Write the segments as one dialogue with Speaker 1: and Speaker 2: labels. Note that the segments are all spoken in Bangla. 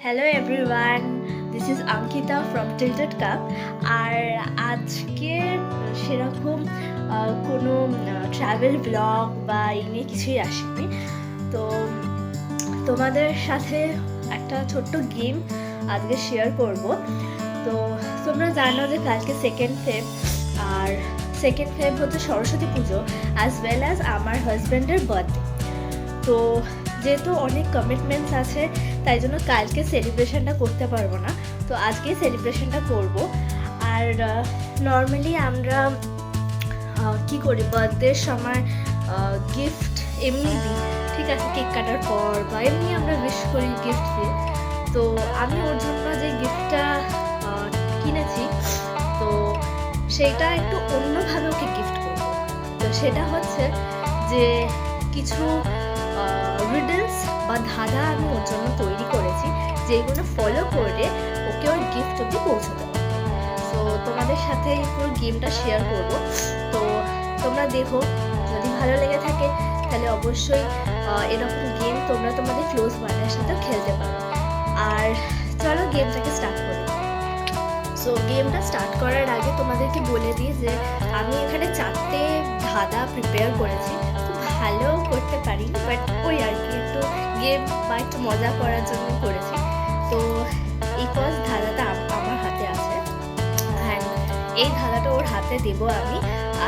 Speaker 1: Hello everyone, this is Ankita from Tilted Cup. আর আজকে সেরকম কোনো ট্রাভেল ব্লগ বা এই নিয়ে কিছুই আসেনি। তো তোমাদের সাথে একটা ছোট্ট গেম আজকে শেয়ার করব। তো তোমরা জানো যে কালকে 2nd ফেব, আর 2nd ফেব হচ্ছে সরস্বতী পুজো অ্যাজ ওয়েল অ্যাজ আমার হাজব্যান্ডের বার্থডে। তো যেহেতু অনেক কমিটমেন্টস আছে, তাই জন্য কালকে সেলিব্রেশনটা করতে পারবো না, তো আজকে সেলিব্রেশনটা করব। আর নর্মালি আমরা কি করি, বার্থডের সময় গিফট এমনি দিই, ঠিক আছে, কেক কাটার পর বা এমনি আমরা উইশ করি গিফট দিয়ে। তো আমি ওর জন্য যে গিফটটা কিনেছি, তো সেটা একটু অন্যভাবে ওকে গিফট করব। তো সেটা হচ্ছে যে কিছু রিডলস বা ধাঁধা আমি ওর জন্য তৈরি করেছি, যেগুলো ফলো করে ওকে ওর গিফট অব্দি পৌঁছাতে হবে। সো তোমাদের সাথে পুরো গেমটা শেয়ার করব, তো তোমরা দেখো। যদি ভালো লেগে থাকে তাহলে অবশ্যই এরকম গেম তোমরা তোমাদের ক্লোজ ওয়ানের সাথে খেলতে পারো। আর চলো গেমটাকে স্টার্ট করি। সো গেমটা স্টার্ট করার আগে তোমাদেরকে বলে দিই যে আমি এখানে 4টে ধাঁধা প্রিপেয়ার করেছি। ভালো করতে পারি, বাট ওই আর কি একটু গেম বা একটু মজা করার জন্য করেছি। তো এই ফার্স্ট ধাঁধাটা আমার হাতে আছে, অ্যান্ড এই ধাঁধাটা ওর হাতে দেবো আমি।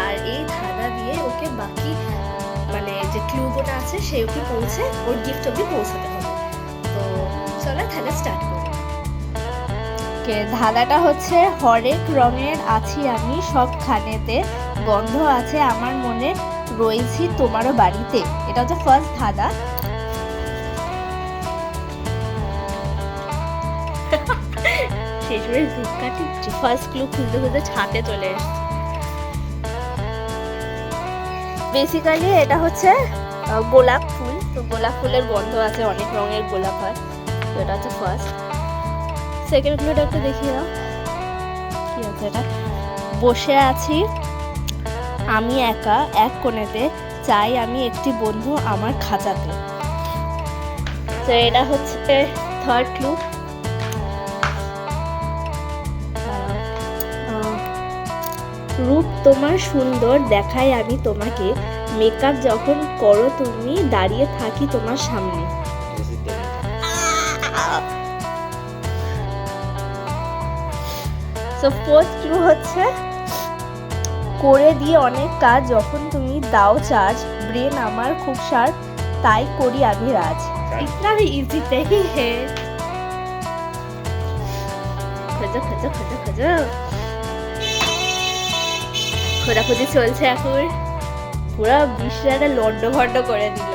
Speaker 1: আর এই ধাঁধা দিয়ে ওকে বাকি মানে যে ক্লুগুলো আছে সেগুলো পৌঁছে ওর গিফট অব্দি পৌঁছাতে হবে। তো চলো ধাঁধা স্টার্ট করি। ধাঁধাটা হচ্ছে, হরেক রঙের আছি আমি সবখানেতে, গন্ধ আছে আমার মনে, রয়েছি তোমারও বাড়িতে। এটা হচ্ছে ফার্স্ট ধাঁধা। শেষমেশ ধূপকা টিপছি, ফার্স্ট ক্লু খুঁজতে খুঁজতে ছাদে চলে এসেছি। বেসিক্যালি এটা হচ্ছে গোলাপ ফুল। তো গোলাপ ফুলের গন্ধ আছে, অনেক রঙের গোলাপ হয়। তো এটা হচ্ছে ফার্স্ট। সেকেন্ড ক্লুটা একটু দেখিয়ে দাও, কি আছে এটা। বসে আছি আমি একা এক কোণেতে, চাই আমি একটি বন্ধু আমার খাঁচাতে। তো এটা হচ্ছে থার্ড ক্লু। রূপ তোমার সুন্দর দেখাই আমি তোমাকে, মেকআপ যখন করো তুমি দাঁড়িয়ে থাকি তোমার সামনে। তো ফোর্থ ক্লু হচ্ছে, করে দিয়ে অনেক কাজ যখন তুমি দাও চার্জ, ব্রেন আমার খুব শার্প তাই করি আমি রাজ। ইতনা भी इजी नहीं है। খোঁজো খোঁজো খোঁজো খোঁজো, খোঁজাখুঁজি চলছে এখন। পুরো বিশ্রাটা লন্ড ভন্ড করে দিল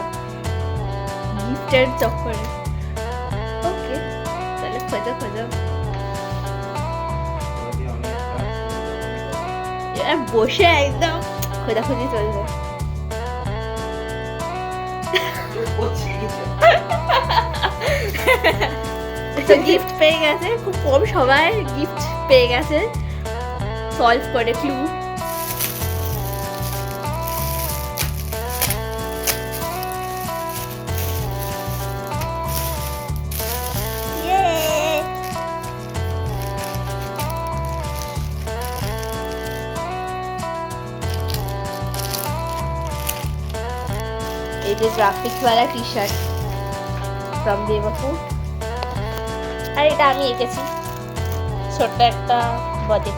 Speaker 1: গিফটের চক্করে। ওকে, তাহলে খোঁজো খোঁজো। বসে একদম খোঁজাখুঁজি চলছে। তো গিফট পেয়ে গেছে, খুব কম সবাই গিফট পেয়ে গেছে সলভ করে ক্লু। এই যে গ্রাফিক্স वाला টি শার্ট ফ্রম দেবকু, আর এটা আমি এঁকেছি ছোট্ট একটা বডি।